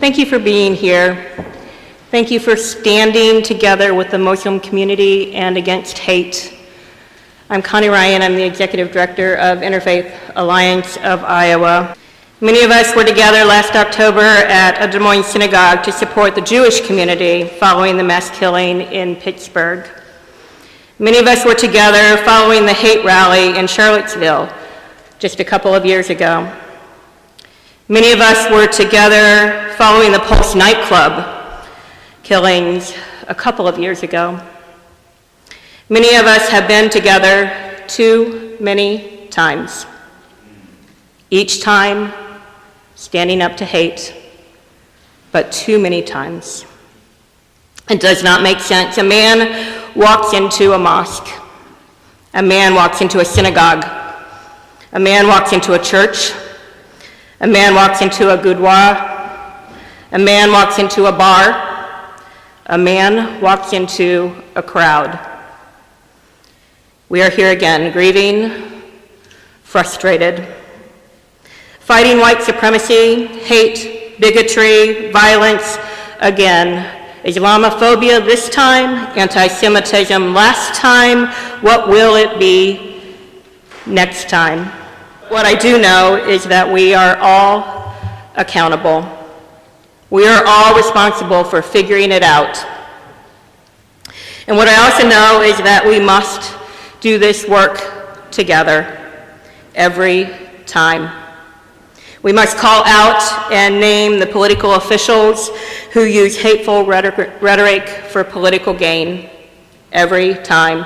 Thank you for being here. Thank you for standing together with the Muslim community and against hate. I'm Connie Ryan. I'm the Executive Director of Interfaith Alliance of Iowa. Many of us were together last October at a Des Moines synagogue to support the Jewish community following the mass killing in Pittsburgh. Many of us were together following the hate rally in Charlottesville just a couple of years ago. Many of us were together following the Pulse nightclub killings a couple of years ago. Many of us have been together too many times, each time standing up to hate, but too many times. It does not make sense. A man walks into a mosque. A man walks into a synagogue. A man walks into a church. A man walks into a gurdwara. A man walks into a bar. A man walks into a crowd. We are here again, grieving, frustrated, fighting white supremacy, hate, bigotry, violence again. Islamophobia this time, anti-Semitism last time. What will it be next time? What I do know is that we are all accountable. We are all responsible for figuring it out. And what I also know is that we must do this work together every time. We must call out and name the political officials who use hateful rhetoric for political gain every time.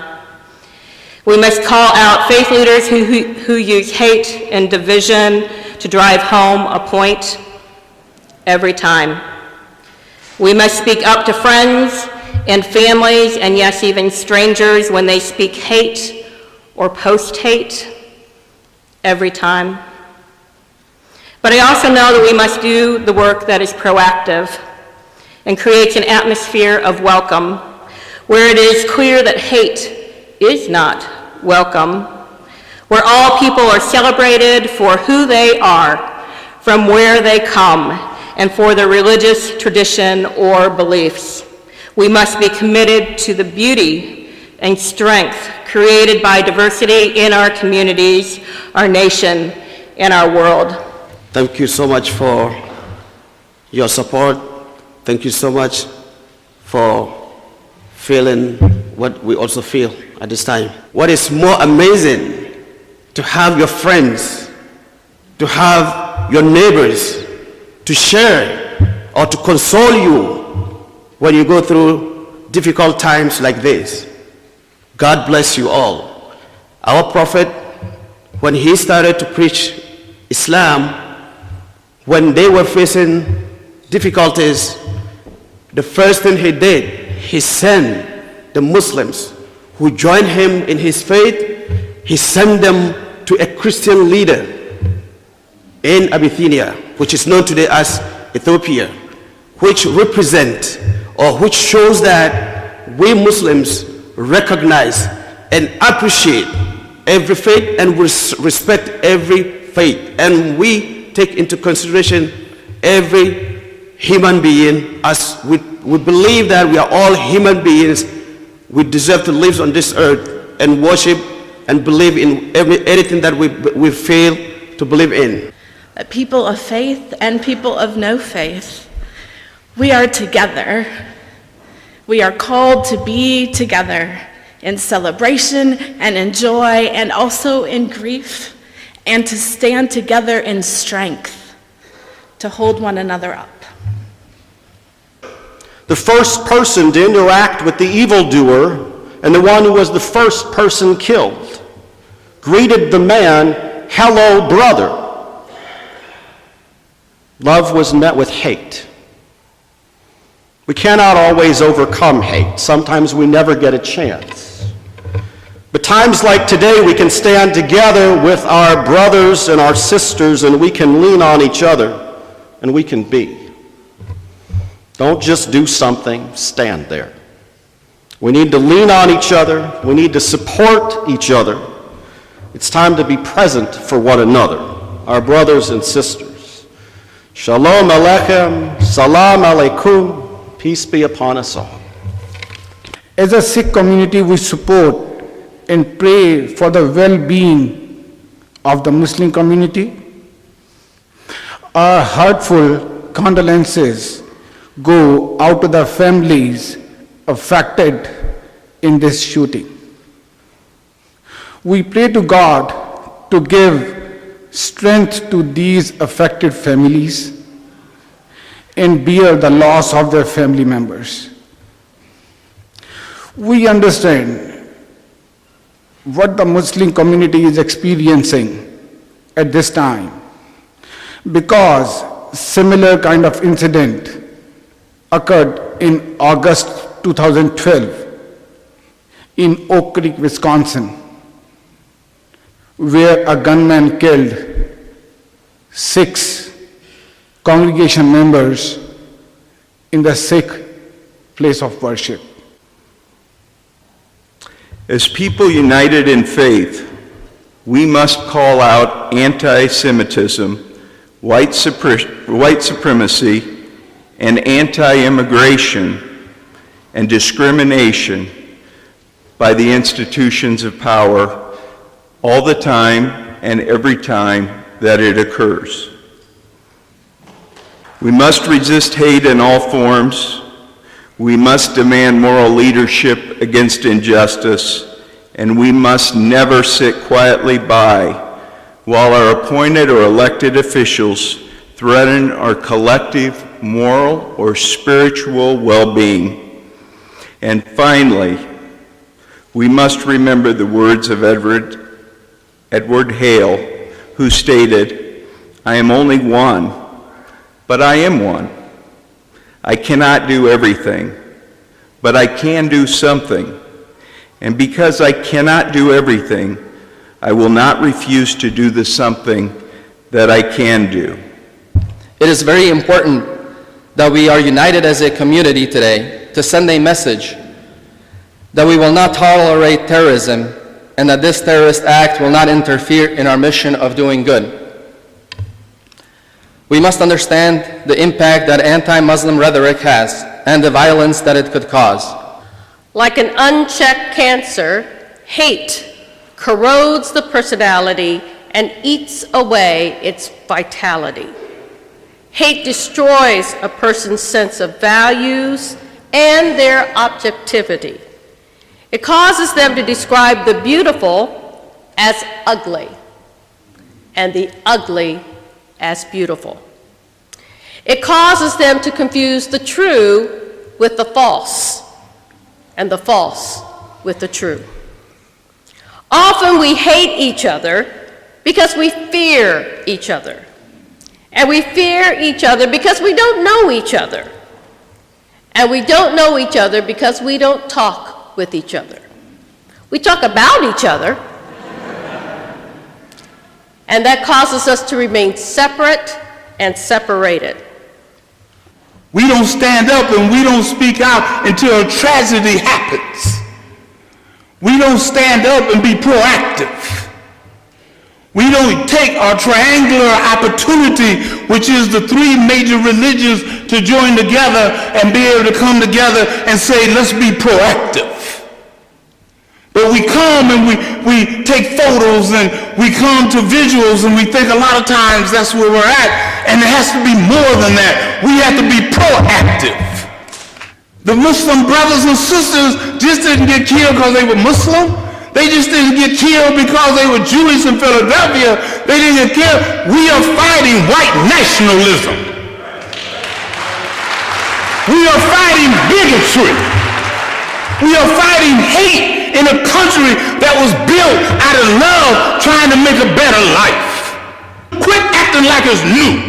We must call out faith leaders who use hate and division to drive home a point every time. We must speak up to friends and families, and yes, even strangers, when they speak hate or post hate every time. But I also know that we must do the work that is proactive and creates an atmosphere of welcome, where it is clear that hate is not welcome, where all people are celebrated for who they are, from where they come, and for their religious tradition or beliefs. We must be committed to the beauty and strength created by diversity in our communities, our nation, and our world. Thank you so much for your support. Thank you so much for feeling what we also feel at this time. What is more amazing, to have your friends, to have your neighbors, to share or to console you when you go through difficult times like this. God bless you all. Our prophet, when he started to preach Islam, when they were facing difficulties, the first thing he did, he sent the Muslims who joined him in his faith, he sent them to a Christian leader in Abyssinia, which is known today as Ethiopia, which represent or which shows that we Muslims recognize and appreciate every faith and respect every faith, and we take into consideration every human being, as we believe that we are all human beings. We deserve to live on this earth and worship and believe in anything that we fail to believe in. People of faith and people of no faith, we are together. We are called to be together in celebration and in joy and also in grief, and to stand together in strength, to hold one another up. The first person to interact with the evildoer and the one who was the first person killed greeted the man, "Hello, brother." Love was met with hate. We cannot always overcome hate. Sometimes we never get a chance. But times like today, we can stand together with our brothers and our sisters, and we can lean on each other, and we can be. Don't just do something, stand there. We need to lean on each other. We need to support each other. It's time to be present for one another, our brothers and sisters. Shalom Aleichem, Salam Alaikum, peace be upon us all. As a Sikh community, we support and pray for the well-being of the Muslim community. Our heartful condolences go out to the families affected in this shooting. We pray to God to give strength to these affected families and bear the loss of their family members. We understand what the Muslim community is experiencing at this time because similar kind of incident occurred in August 2012 in Oak Creek, Wisconsin, where a gunman killed 6 congregation members in the Sikh place of worship. As people united in faith, we must call out anti-Semitism, white supremacy, and anti-immigration and discrimination by the institutions of power all the time and every time that it occurs. We must resist hate in all forms. We must demand moral leadership against injustice, and we must never sit quietly by while our appointed or elected officials threaten our collective moral or spiritual well-being. And finally, we must remember the words of Edward Hale, who stated, "I am only one, but I am one. I cannot do everything, but I can do something. And because I cannot do everything, I will not refuse to do the something that I can do." It is very important that we are united as a community today to send a message that we will not tolerate terrorism and that this terrorist act will not interfere in our mission of doing good. We must understand the impact that anti-Muslim rhetoric has and the violence that it could cause. Like an unchecked cancer, hate corrodes the personality and eats away its vitality. Hate destroys a person's sense of values and their objectivity. It causes them to describe the beautiful as ugly and the ugly as beautiful. It causes them to confuse the true with the false and the false with the true. Often we hate each other because we fear each other. And we fear each other because we don't know each other. And we don't know each other because we don't talk with each other. We talk about each other. And that causes us to remain separate and separated. We don't stand up and we don't speak out until a tragedy happens. We don't stand up and be proactive. We don't take our triangular opportunity, which is the 3 major religions, to join together and be able to come together and say, let's be proactive. But we come and we take photos and we come to visuals and we think a lot of times that's where we're at, and it has to be more than that. We have to be proactive. The Muslim brothers and sisters just didn't get killed because they were Muslim. They just didn't get killed because they were Jewish in Philadelphia. They didn't get killed. We are fighting white nationalism. We are fighting bigotry. We are fighting hate in a country that was built out of love, trying to make a better life. Quit acting like it's new.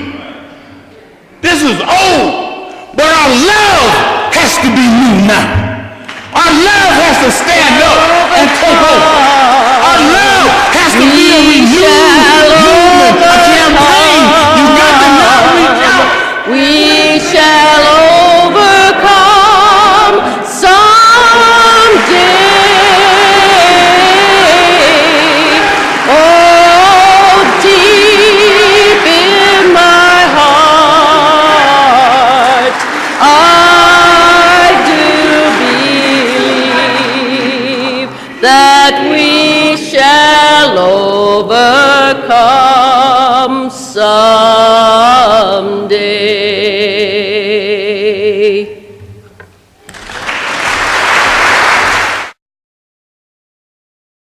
This is old, but our love has to be new now. Our love has to stand up and take over. Our love has to be a renewed movement, a campaign. You got to now reach out. We shall overcome someday. Oh, deep in my heart. that we shall overcome someday.